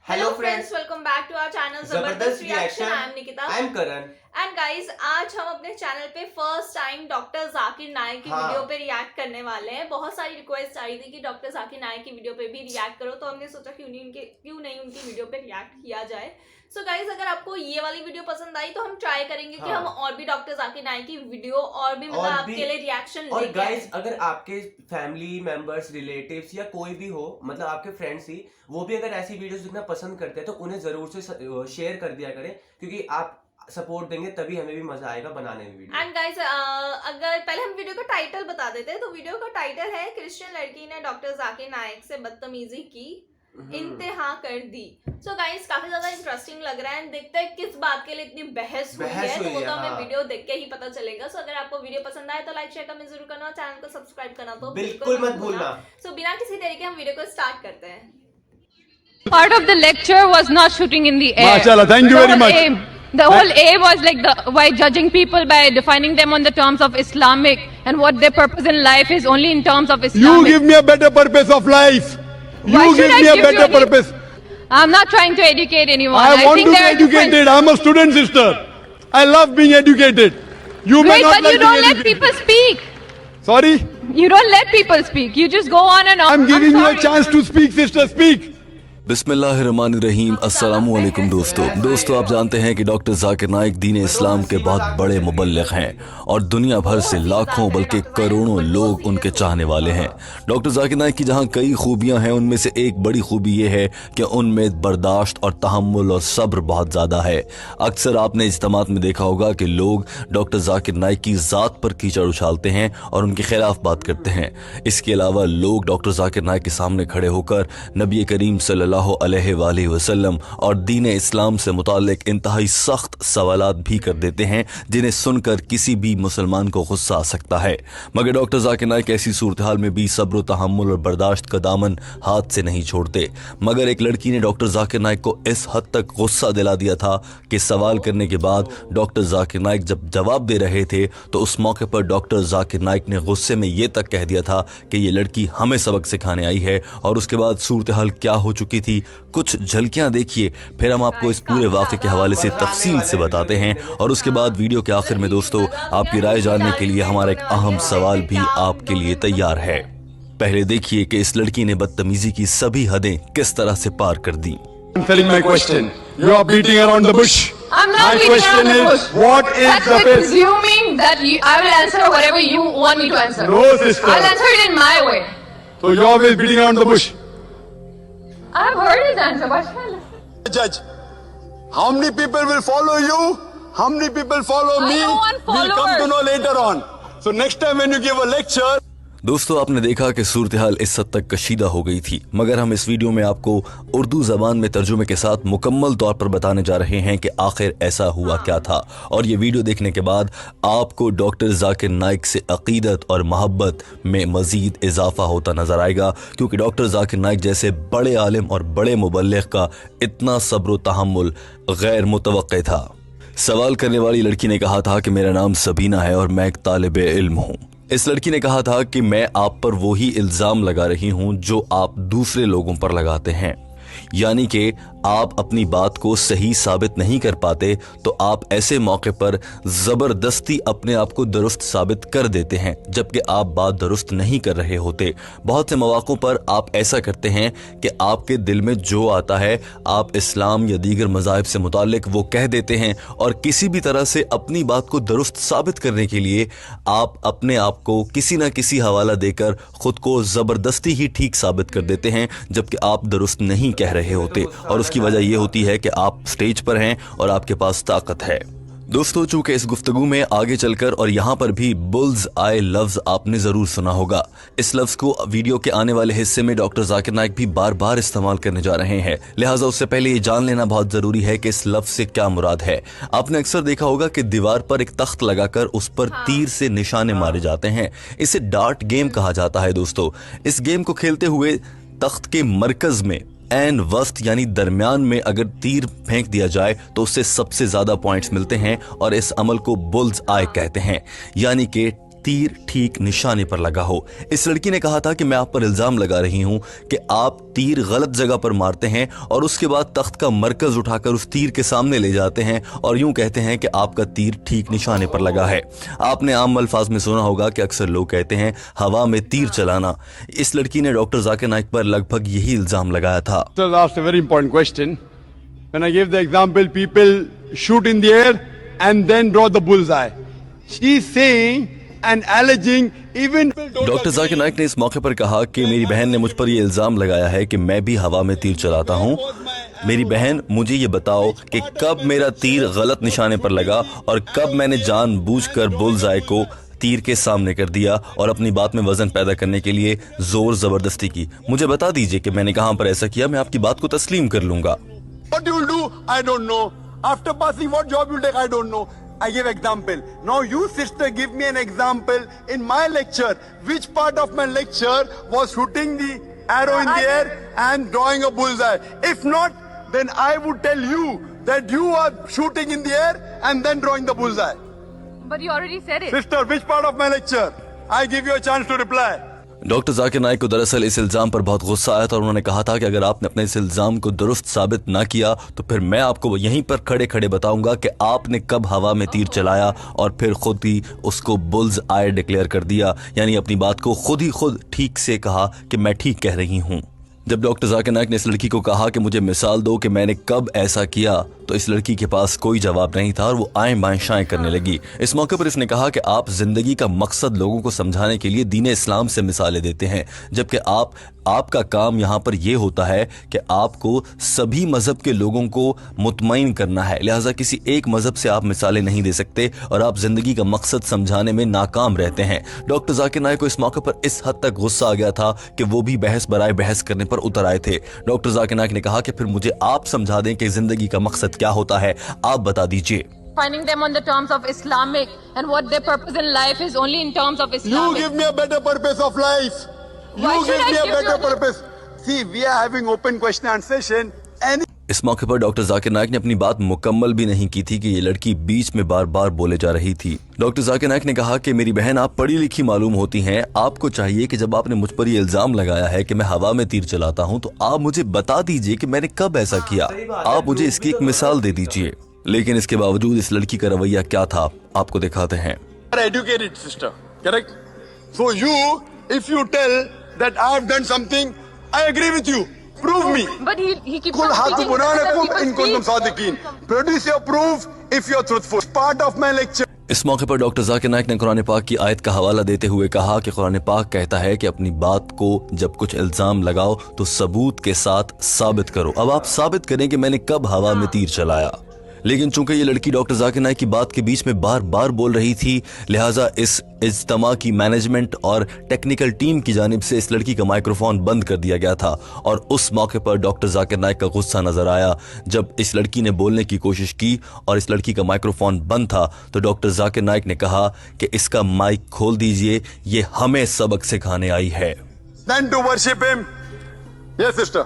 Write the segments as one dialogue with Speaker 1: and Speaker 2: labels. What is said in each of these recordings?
Speaker 1: Hello friends, welcome back to our channel Zabardast Reaction. I am Nikita.
Speaker 2: I am Karan.
Speaker 1: And guys आज हम अपने channel पे first time doctor Zakir नायक की video पे react करने वाले हैं। बहुत सारी रिक्वेस्ट आई थी कि डॉक्टर जाकिर नायक की वीडियो पे भी रिएक्ट करो, तो हमने सोचा क्यों नहीं उनकी वीडियो पे रिएक्ट किया जाए। सो गाइज अगर आपको ये वाली वीडियो पसंद आई तो हम ट्राई करेंगे कि हम और भी डॉक्टर जाकिर नायक की वीडियो और भी मतलब आपके लिए रिएक्शन
Speaker 2: और गाइज अगर आपके फैमिली मेंबर्स, रिलेटिव्स या कोई भी हो, मतलब आपके फ्रेंड्स ही, वो भी अगर ऐसी वीडियोस देखना पसंद करते हैं तो उन्हें जरूर से शेयर कर दिया करें, क्योंकि आप सपोर्ट देंगे तभी हमें भी मजा आएगा बनाने में वीडियो।
Speaker 1: एंड गाइस अगर पहले हम वीडियो का टाइटल बता देते हैं तो वीडियो का टाइटल है क्रिश्चियन लड़की ने डॉक्टर जाकिर नायक से बदतमीजी की, इंतहा कर दी। सो गाइस काफी ज्यादा इंटरेस्टिंग लग रहा है एंड देखते हैं किस बात के लिए इतनी बहस हुई है, तो वो तो हमें वीडियो देख के ही पता चलेगा। सो अगर आपको वीडियो पसंद आए तो लाइक शेयर कमेंट जरूर करना, चैनल को सब्सक्राइब करना तो
Speaker 2: बिल्कुल मत भूलना।
Speaker 1: सो बिना किसी देरी के हम वीडियो को स्टार्ट करते हैं।
Speaker 3: Part of the lecture was not shooting in the air.
Speaker 4: Mashallah, thank you very much.
Speaker 3: The whole aim was like by judging people by defining them on the terms of Islamic and what their purpose in life is only in terms of Islamic.
Speaker 4: You give me a better purpose of life.
Speaker 3: Why
Speaker 4: You
Speaker 3: should
Speaker 4: give
Speaker 3: I
Speaker 4: me a
Speaker 3: give
Speaker 4: better
Speaker 3: you
Speaker 4: purpose.
Speaker 3: I'm not trying to educate anyone.
Speaker 4: I want
Speaker 3: think
Speaker 4: to be
Speaker 3: there are different-
Speaker 4: educated. I'm a student, sister. I love being educated. You may
Speaker 3: Great,
Speaker 4: not
Speaker 3: but
Speaker 4: like
Speaker 3: you don't
Speaker 4: being
Speaker 3: let
Speaker 4: educated.
Speaker 3: people speak.
Speaker 4: Sorry?
Speaker 3: You don't let people speak. You just go on and on.
Speaker 4: I'm giving you a
Speaker 3: sorry.
Speaker 4: chance to speak, sister. Speak.
Speaker 5: बिस्मिल्लाहिर्रहमानिर्रहीम। अस्सलामुअलैकुम दोस्तों आप जानते हैं कि doctor Zakir नायक दीन इस्लाम के बहुत बड़े मुबल्लिग हैं और दुनिया भर से लाखों बल्कि करोड़ों लोग उनके चाहने वाले हैं। डॉक्टर जाकिर नायक की जहां कई खूबियां हैं, उनमें से एक बड़ी खूबी ये है कि उनमें बर्दाश्त और तहम्मुल और सब्र बहुत ज़्यादा है। अक्सर आपने इज्तिमात में देखा होगा कि लोग डॉक्टर जाकिर नायक की ज़ात पर कीचड़ उछालते हैं और उनके खिलाफ बात करते हैं। इसके अलावा लोग डॉक्टर जाकिर नायक के सामने खड़े होकर नबी करीम सल्लल्लाहु अलैहि वसल्लम और दीन इस्लाम से मुतालिक इंतहाई सख्त सवालात भी कर देते हैं, जिन्हें सुनकर किसी भी मुसलमान को गुस्सा आ सकता है। मगर डॉक्टर जाकिर नायक ऐसी सूरत हाल में भी सब्र तहम्मुल और बर्दाश्त का दामन हाथ से नहीं छोड़ते। मगर एक लड़की ने डॉक्टर जाकिर नायक को इस हद तक गुस्सा दिला दिया था कि सवाल करने के बाद डॉक्टर जाकिर नायक जब जवाब दे रहे थे तो उस मौके पर डॉक्टर जाकिर नायक ने गुस्से में ये तक कह दिया था कि ये लड़की हमें सबक सिखाने आई है। और उसके बाद सूरत हाल क्या हो चुकी थी, कुछ झलकियां देखिए, फिर हम आपको इस पूरे वाक़े के हवाले से तफसील से बताते हैं। और उसके बाद वीडियो के आखिर में दोस्तों आपकी राय जानने के लिए हमारा एक अहम सवाल भी आपके लिए तैयार है। पहले देखिए कि इस लड़की ने बदतमीजी की सभी हदें किस तरह से पार कर दी।
Speaker 4: Answering my question. You are beating around the bush.
Speaker 3: I'm not
Speaker 4: My
Speaker 3: beating
Speaker 4: question
Speaker 3: around the
Speaker 4: is,
Speaker 3: bush.
Speaker 4: what is
Speaker 3: That's
Speaker 4: the
Speaker 3: like
Speaker 4: best?
Speaker 3: presuming that I will answer whatever you want me to answer.
Speaker 4: No, sister.
Speaker 3: I'll answer it in my way.
Speaker 4: So you're always beating around the bush.
Speaker 3: I've heard his answer, but shall I?
Speaker 4: Judge, how many people will follow you? How many people follow
Speaker 3: I
Speaker 4: me?
Speaker 3: don't want
Speaker 4: We'll come to
Speaker 3: followers.
Speaker 4: know later on. So next time when you give a lecture,
Speaker 5: दोस्तों आपने देखा कि सूरत हाल इस हद तक कशीदा हो गई थी, मगर हम इस वीडियो में आपको उर्दू ज़बान में तर्जुमे के साथ मुकम्मल तौर पर बताने जा रहे हैं कि आखिर ऐसा हुआ क्या था। और ये वीडियो देखने के बाद आपको डॉक्टर जाकिर नायक से अकीदत और मोहब्बत में मज़ीद इजाफा होता नज़र आएगा, क्योंकि डॉक्टर जाकिर नायक जैसे बड़े आलिम और बड़े मुबल्लिग का इतना सब्र तहम्मुल गैर मुतवक्के था। सवाल करने वाली लड़की ने कहा था कि मेरा नाम सबीना है और मैं एक तालिबे इल्म हूँ। इस लड़की ने कहा था कि मैं आप पर वही इल्ज़ाम लगा रही हूं जो आप दूसरे लोगों पर लगाते हैं, यानी कि आप अपनी बात को सही साबित नहीं कर पाते तो आप ऐसे मौके पर ज़बरदस्ती अपने आप को दुरुस्त साबित कर देते हैं, जबकि आप बात दुरुस्त नहीं कर रहे होते। बहुत से मौक़ों पर आप ऐसा करते हैं कि आपके दिल में जो आता है आप इस्लाम या दीगर मज़ाहिब से मुताल्लिक वो कह देते हैं, और किसी भी तरह से अपनी बात को दुरुस्त साबित करने के लिए आप अपने आप को किसी न किसी हवाला देकर ख़ुद को ज़बरदस्ती ही ठीक साबित कर देते हैं, जबकि आप दुरुस्त नहीं कह रहे होते। और उसकी वजह यह होती है कि आप स्टेज पर हैं और आपके पास ताकत है। दोस्तों चूंकि इस गुफ्तगू में आगे चलकर और यहाँ पर भी बुल्स आई लफ्ज़ आपने ज़रूर सुना होगा, इस लफ्ज़ को वीडियो के आने वाले हिस्से में डॉक्टर जाकिर नायक भी बार बार इस्तेमाल करने जा रहे हैं, लिहाजा उससे पहले ये जान लेना बहुत ज़रूरी है कि इस लफ्ज़ से क्या मुराद है। आपने अक्सर देखा होगा कि दीवार पर एक तख्त लगाकर उस पर तीर से निशाने मारे जाते हैं। इसे डार्ट गेम कहा जाता है। दोस्तों इस गेम को खेलते हुए तख्त के मरकज़ में एन वस्त यानी दरमियान में अगर तीर फेंक दिया जाए तो उससे सबसे ज्यादा पॉइंट्स मिलते हैं, और इस अमल को बुल्स आई कहते हैं, यानी कि तीर ठीक निशाने पर लगा हो। इस लड़की ने कहा था कि मैं आप पर इल्जाम लगा रही हूं कि आप तीर गलत जगह पर मारते हैं और उसके बाद तख्त का मरकज उठाकर उस तीर के सामने ले जाते हैं और यूं कहते हैं कि आपका तीर ठीक निशाने पर लगा है। आपने आम अल्फाज में सुना होगा कि अक्सर लोग कहते हैं हवा में तीर चलाना। इस लड़की ने डॉक्टर जाकिर नाइक पर लगभग यही इल्जाम लगाया था।
Speaker 4: Sir asked a very important question. When I gave the example, people shoot in the air and then draw the bullseye. She's saying and alleging even.
Speaker 5: Doctor Zakir Naik ने इस मौके पर कहा कि मेरी बहन ने मुझ पर यह इल्जाम लगाया है कि मैं भी हवा में तीर चलाता हूं। मेरी बहन, मुझे ये बताओ कि कब मेरा तीर गलत निशाने पर लगा और कब मैंने जानबूझकर बुलजाए को तीर के सामने कर दिया और अपनी बात में वजन पैदा करने के लिए जोर जबरदस्ती की। मुझे बता दीजिए कि मैंने कहां पर ऐसा किया, मैं आपकी बात को तस्लीम कर लूंगा।
Speaker 4: What you will do, I don't know. After passing, what job you take, I don't know. I give example. Now you sister give me an example in my lecture. Which part of my lecture was shooting the arrow in the air and drawing a bullseye? If not, then I would tell you that you are shooting in the air and then drawing the bullseye.
Speaker 3: But you already said it.
Speaker 4: Sister, which part of my lecture? I give you a chance to reply.
Speaker 5: Doctor Zakir Naik को दरअसल इस इल्जाम पर बहुत गुस्सा आया था और उन्होंने कहा था कि अगर आपने अपने इस इल्जाम को दुरुस्त साबित ना किया तो फिर मैं आपको यहीं पर खड़े खड़े बताऊंगा कि आपने कब हवा में तीर चलाया और फिर खुद ही उसको बुल्स आई डिक्लेयर कर दिया, यानी अपनी बात को खुद ठीक से कहा कि मैं ठीक कह रही हूं। जब डॉक्टर जाकिर नाइक ने इस लड़की को कहा कि मुझे मिसाल दो कि मैंने कब ऐसा किया, तो इस लड़की के पास कोई जवाब नहीं था और वो आएं बाएं शाएं करने लगी। इस मौके पर इसने कहा कि आप जिंदगी का मकसद लोगों को समझाने के लिए दीन इस्लाम से मिसालें देते हैं, जबकि आपका काम यहाँ पर यह होता है कि आपको सभी मजहब के लोगों को मुतमईन करना है, लिहाजा किसी एक मजहब से आप मिसालें नहीं दे सकते और आप जिंदगी का मकसद समझाने में नाकाम रहते हैं। डॉक्टर जाकिर नाइक को इस मौके पर इस हद तक गुस्सा आ गया था कि वो भी बहस बराए बहस करने पर उतर आए थे। डॉक्टर जाकिर नाइक ने कहा कि फिर मुझे आप समझा दें कि जिंदगी का मकसद क्या होता है, आप बता दीजिए।
Speaker 3: Finding them on the terms of Islamic and what their purpose in life is only in terms of
Speaker 4: You
Speaker 3: Islamic.
Speaker 4: give me a better purpose of life.
Speaker 3: Why
Speaker 4: You
Speaker 3: should
Speaker 4: give
Speaker 3: I
Speaker 4: me a
Speaker 3: give
Speaker 4: better
Speaker 3: you-
Speaker 4: purpose. See, we are having open question and session. Any
Speaker 5: इस मौके पर doctor Zakir Naik ने अपनी बात मुकम्मल भी नहीं की थी कि ये लड़की बीच में बार बार बोले जा रही थी। डॉक्टर जाकिर नाइक ने कहा कि मेरी बहन, आप पढ़ी लिखी मालूम होती हैं, आपको चाहिए कि जब आपने मुझ पर ये इल्जाम लगाया है कि मैं हवा में तीर चलाता हूं, तो आप मुझे बता दीजिए कि मैंने कब ऐसा किया। आप मुझे इसकी एक मिसाल दे दीजिए। लेकिन इसके बावजूद इस लड़की का रवैया क्या था, आपको दिखाते हैं।
Speaker 4: are educated sister, correct? So you, if you tell that I have done something, I agree with you. Prove me.
Speaker 3: But he keeps
Speaker 4: Kul
Speaker 3: on
Speaker 4: hatu
Speaker 3: speaking
Speaker 4: bunanakum
Speaker 3: other
Speaker 4: in kuntum
Speaker 3: people's
Speaker 4: sadiqin. Produce your proof if you're truthful. Part of my lecture.
Speaker 5: इस मौके पर doctor Zakir Naik ने कुरान पाक की आयत का हवाला देते हुए कहा कि कुरान पाक कहता है कि अपनी बात को जब कुछ इल्जाम लगाओ तो सबूत के साथ साबित करो। अब आप साबित करें कि मैंने कब हवा में तीर चलाया। लेकिन चूंकि ये लड़की डॉक्टर जाकिर नाइक की बात के बीच में बार बार बोल रही थी, लिहाजा इस इज्तिमा की मैनेजमेंट और टेक्निकल टीम की जानिब से इस लड़की का माइक्रोफोन बंद कर दिया गया था। और उस मौके पर डॉक्टर जाकिर नाइक का गुस्सा नजर आया जब इस लड़की ने बोलने की कोशिश की और इस लड़की का माइक्रोफोन बंद था, तो डॉक्टर जाकिर नाइक ने कहा कि इसका माइक खोल दीजिए, ये हमें सबक सिखाने आई है।
Speaker 4: Then to worship him. Yes, sister.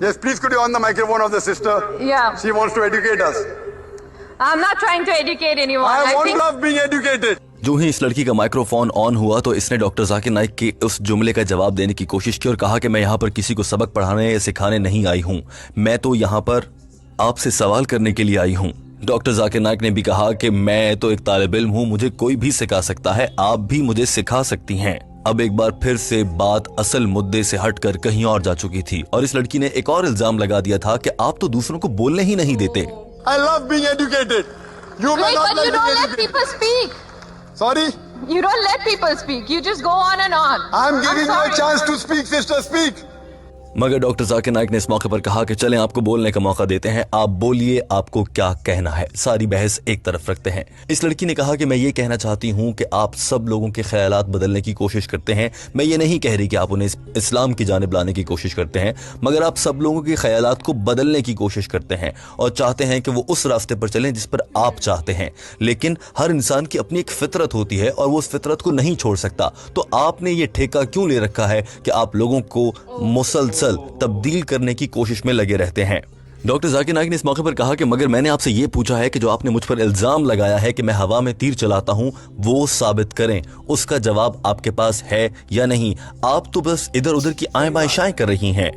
Speaker 4: Yes, please could you on the microphone of the sister?
Speaker 3: Yeah.
Speaker 4: She wants to educate us.
Speaker 3: I'm not trying to educate anyone.
Speaker 4: I want
Speaker 3: think
Speaker 4: love being educated.
Speaker 5: जो ही इस लड़की का microphone on हुआ तो इसने doctor Zakir Naik के उस जुमले का जवाब देने की कोशिश की और कहा कि मैं यहाँ पर किसी को सबक पढ़ाने या सिखाने नहीं आई हूँ, मैं तो यहाँ पर आपसे सवाल करने के लिए आई हूँ। डॉक्टर जाकिर नाइक ने भी कहा कि मैं तो एक तालिब इल्म हूँ, मुझे कोई भी सिखा सकता है, आप भी मुझे सिखा सकती हैं। अब एक बार फिर से बात असल मुद्दे से हटकर कहीं और जा चुकी थी और इस लड़की ने एक और इल्जाम लगा दिया था कि आप तो दूसरों को बोलने ही नहीं देते।
Speaker 4: I love being educated. You may
Speaker 3: Wait,
Speaker 4: not
Speaker 3: but
Speaker 4: like
Speaker 3: you
Speaker 4: being
Speaker 3: don't let
Speaker 4: educated.
Speaker 3: people speak.
Speaker 4: Sorry?
Speaker 3: You don't let people speak. You just go on and on.
Speaker 4: I'm giving you a
Speaker 3: sorry.
Speaker 4: chance to speak, sister, speak.
Speaker 5: मगर doctor Zakir Naik ने इस मौके पर कहा कि चलें आपको बोलने का मौका देते हैं, आप बोलिए, आपको क्या कहना है। सारी बहस एक तरफ रखते हैं। इस लड़की ने कहा कि मैं ये कहना चाहती हूँ कि आप सब लोगों के ख्यालात बदलने की कोशिश करते हैं। मैं ये नहीं कह रही कि आप उन्हें इस्लाम की जानिब लाने की कोशिश करते हैं, मगर आप सब लोगों के ख्यालात को बदलने की कोशिश करते हैं और चाहते हैं कि वो उस रास्ते पर चलें जिस पर आप चाहते हैं। लेकिन हर इंसान की अपनी एक फितरत होती है और वो उस फितरत को नहीं छोड़ सकता। तो आपने ये ठेका क्यों ले रखा है कि आप लोगों को मुसलसल तब्दील करने की कोशिश में लगे रहते हैं। डॉक्टर जाकिर नाइक ने इस मौके पर कहा कि मगर मैंने आपसे ये पूछा है कि जो आपने मुझ पर इल्जाम लगाया है कि मैं हवा में तीर चलाता हूं वो साबित करें, उसका जवाब आपके पास है या नहीं? आप तो बस इधर उधर की आएं बाएं शाएं कर रही हैं।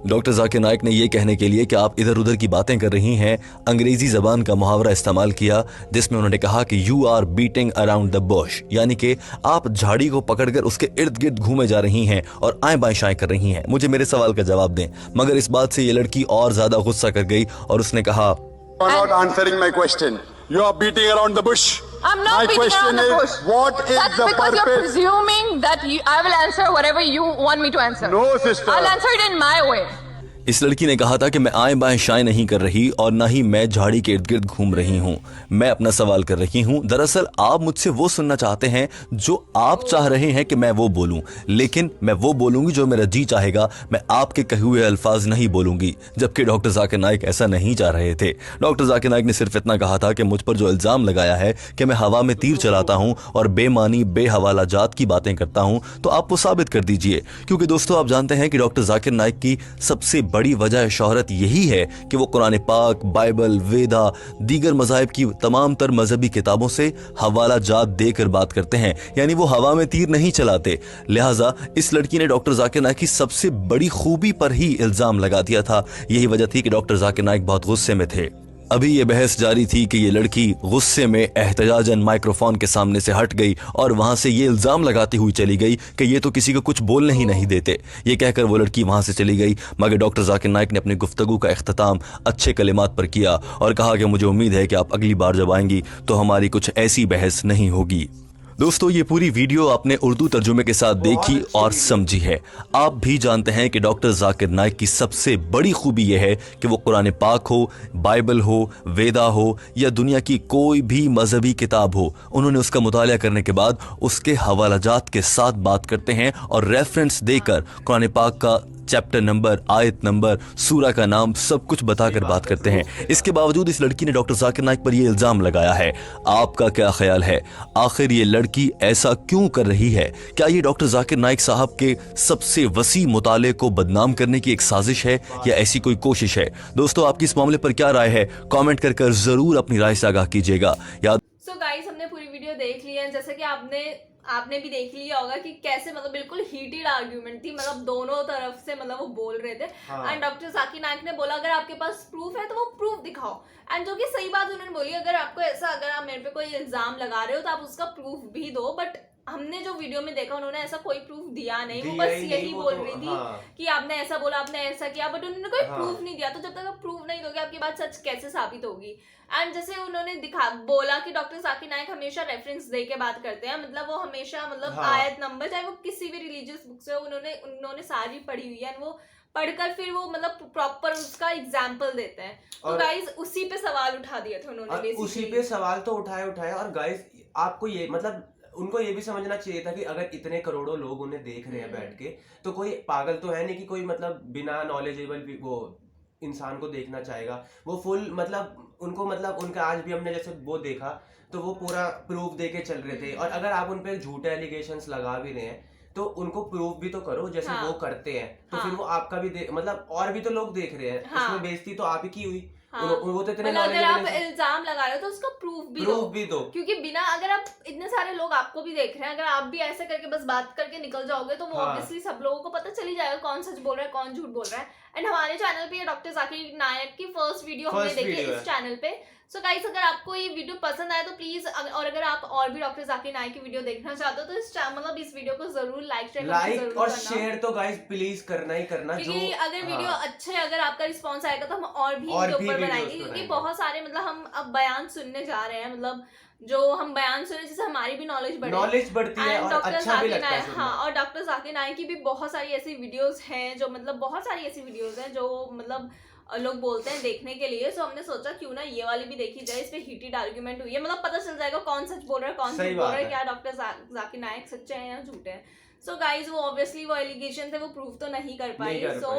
Speaker 5: डॉक्टर जाकिर नाइक ने यह कहने के लिए कि आप इधर उधर की बातें कर रही हैं, अंग्रेजी जबान का मुहावरा इस्तेमाल किया, जिसमें उन्होंने कहा कि you are beating around the bush, यानी कि आप झाड़ी को पकड़कर उसके इर्द गिर्द घूमे जा रही हैं और आएं बाएं शाएं कर रही हैं। मुझे मेरे सवाल का जवाब दें। मगर इस बात से ये लड़की और ज्यादा गुस्सा कर गई और उसने कहा,
Speaker 4: You are not answering my question. You are beating around the bush.
Speaker 3: I'm not
Speaker 4: My
Speaker 3: beating
Speaker 4: question
Speaker 3: around the
Speaker 4: is,
Speaker 3: bush.
Speaker 4: what is
Speaker 3: That's
Speaker 4: the
Speaker 3: because you're
Speaker 4: purpose?
Speaker 3: presuming that I will answer whatever you want me to answer.
Speaker 4: No, sister.
Speaker 3: I'll answer it in my way.
Speaker 5: इस लड़की ने कहा था कि मैं आएं बाएं शाएं नहीं कर रही और ना ही मैं झाड़ी के इर्द गिर्द घूम रही हूं, मैं अपना सवाल कर रही हूं। दरअसल आप मुझसे वो सुनना चाहते हैं जो आप चाह रहे हैं कि मैं वो बोलूं, लेकिन मैं वो बोलूंगी जो मेरा जी चाहेगा, मैं आपके कहे हुए अल्फाज नहीं बोलूंगी। जबकि डॉक्टर जाकिर नाइक ऐसा नहीं चाह रहे थे। डॉक्टर जाकिर नाइक ने सिर्फ इतना कहा था कि मुझ पर जो इल्जाम लगाया है कि मैं हवा में तीर चलाता हूं और बेमानी बेहवाला जात की बातें करता हूं, तो आप वो साबित कर दीजिए। क्योंकि दोस्तों आप जानते हैं कि डॉक्टर जाकिर नाइक की सबसे बड़ी वजह शोहरत यही है कि वो कुरान पाक, बाइबल, वेदा, दीगर मज़ाहिब की तमाम तर मजहबी किताबों से हवाला जात देकर बात करते हैं, यानी वो हवा में तीर नहीं चलाते। लिहाजा इस लड़की ने डॉक्टर जाकिर नाइक की सबसे बड़ी खूबी पर ही इल्जाम लगा दिया था। यही वजह थी कि डॉक्टर जाकिर नाइक बहुत गुस्से में थे। अभी ये बहस जारी थी कि ये लड़की गुस्से में एहतजाजन माइक्रोफोन के सामने से हट गई और वहां से ये इल्जाम लगाती हुई चली गई कि ये तो किसी को कुछ बोलने ही नहीं देते। ये कहकर वो लड़की वहां से चली गई। मगर डॉक्टर जाकिर नाइक ने अपनी गुफ्तगू का इख्तिताम अच्छे कलिमात पर किया और कहा कि मुझे उम्मीद है कि आप अगली बार जब आएंगी तो हमारी कुछ ऐसी बहस नहीं होगी। दोस्तों ये पूरी वीडियो आपने उर्दू तर्जुमे के साथ देखी और समझी है। आप भी जानते हैं कि डॉक्टर जाकिर नाइक की सबसे बड़ी खूबी यह है कि वो कुरान पाक हो, बाइबल हो, वेदा हो या दुनिया की कोई भी मजहबी किताब हो, उन्होंने उसका मुतालिया करने के बाद उसके हवालाजात के साथ बात करते हैं और रेफरेंस देकर कुरान पाक का चैप्टर नंबर, आयत नंबर, सूरा का नाम सब कुछ बताकर बात करते हैं। इसके बावजूद इस लड़की ने डॉक्टर जाकिर नाइक पर यह इल्जाम लगाया है। आपका क्या ख्याल है? आखिर ये लड़की ऐसा क्यों कर रही है? क्या ये डॉक्टर जाकिर नाइक साहब के सबसे वसी मुताले को बदनाम करने की एक साजिश है या ऐसी कोई कोशिश है? दोस्तों आपकी इस मामले पर क्या राय है? कॉमेंट कर जरूर अपनी राय से आगाह कीजिएगा। याद
Speaker 1: सो गाइस हमने पूरी वीडियो देख ली है, जैसे कि आपने भी देख लिया होगा कि कैसे मतलब बिल्कुल हीटेड आर्ग्यूमेंट थी, मतलब दोनों तरफ से मतलब वो बोल रहे थे। एंड डॉक्टर जाकिर नाइक ने बोला अगर आपके पास प्रूफ है तो वो प्रूफ दिखाओ, एंड जो कि सही बात उन्होंने बोली। अगर आपको ऐसा, अगर आप मेरे पे कोई इल्जाम लगा रहे हो तो आप उसका प्रूफ भी दो। बट हमने जो वीडियो में देखा उन्होंने ऐसा कोई प्रूफ दिया नहीं, वो बस यही बोल रही थी कि आपने ऐसा बोला, आपने ऐसा किया, बट उन्होंने कोई प्रूफ नहीं दिया। तो जब तक आप प्रूफ नहीं दोगे आपकी बात सच कैसे साबित होगी? एंड जैसे उन्होंने बोला कि डॉक्टर जाकिर नाइक हमेशा रेफरेंस दे के बात करते हैं, मतलब वो हमेशा मतलब आयत नंबर, चाहे वो किसी भी रिलीजियस बुक से उन्होंने सारी पढ़ी हुई है, वो पढ़कर फिर वो मतलब प्रॉपर उसका एग्जाम्पल देते हैं। तो गाइज उसी पे सवाल उठा दिए थे उन्होंने,
Speaker 2: उसी पे सवाल तो उठाए। और गाइज आपको ये मतलब उनको ये भी समझना चाहिए था कि अगर इतने करोड़ों लोग उन्हें देख रहे हैं बैठ के, तो कोई पागल तो है नहीं कि कोई मतलब बिना नॉलेजेबल वो इंसान को देखना चाहेगा। वो फुल मतलब उनको मतलब उनका आज भी हमने जैसे वो देखा तो वो पूरा प्रूफ दे के चल रहे थे। और अगर आप उन पे झूठे एलिगेशंस लगा भी रहे हैं तो उनको प्रूफ भी तो करो, जैसे वो करते हैं। तो फिर वो आपका भी मतलब और भी तो लोग देख रहे हैं, उसमें बेइज्जती तो आप ही की हुई। वो तो इतने
Speaker 1: अगर आप इल्जाम लगा रहे हो तो उसका प्रूफ भी दो। क्योंकि बिना, अगर आप इतने सारे लोग आपको भी देख रहे हैं, अगर आप भी ऐसे करके बस बात करके निकल जाओगे तो वो ऑब्वियसली सब लोगों को पता चल ही जाएगा कौन सच बोल रहा है कौन झूठ बोल रहा है। एंड हमारे चैनल पे डॉक्टर जाकिर नाइक की फर्स्ट वीडियो हमने देखी है इस चैनल पे। सो गाइस अगर आपको ये वीडियो पसंद आए तो प्लीज, और अगर आप और भी डॉक्टर जाकिर नाइक की वीडियो देखना चाहते हो तो इस वीडियो को जरूर लाइक
Speaker 2: और शेयर तो गाइस प्लीज करना ही करना।
Speaker 1: क्योंकि अगर वीडियो अच्छे, अगर आपका रिस्पांस आएगा तो हम और भी ऊपर बनाएंगे, क्योंकि बहुत सारे मतलब हम अब बयान सुनने जा रहे हैं, मतलब जो हम बयान सुने जिससे हमारी भी नॉलेज
Speaker 2: बढ़ती है और अच्छा भी लगता है।
Speaker 1: हाँ, और डॉक्टर जाकिर नाइक की भी बहुत सारी ऐसी वीडियोस हैं जो मतलब बहुत सारी ऐसी वीडियोस हैं जो मतलब लोग बोलते हैं देखने के लिए। सो हमने सोचा क्यों ना ये वाली भी देखी जाए, इस पे हीटेड आर्ग्यूमेंट हुई है, मतलब पता चल जाएगा कौन सच बोल रहा है कौन झूठ बोल रहा है, क्या डॉक्टर जाकिर नाइक सच्चे हैं या झूठे हैं। सो गाइज वो ऑब्वियसली वो एलिगेशन थे वो प्रूफ तो नहीं कर पाई। सो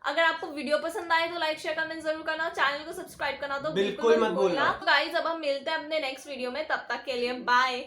Speaker 1: अगर आपको वीडियो पसंद आए तो लाइक शेयर कमेंट जरूर करना, चैनल को सब्सक्राइब करना तो बिल्कुल मत भूलना। गाइज अब हम मिलते हैं अपने नेक्स्ट वीडियो में, तब तक के लिए बाय।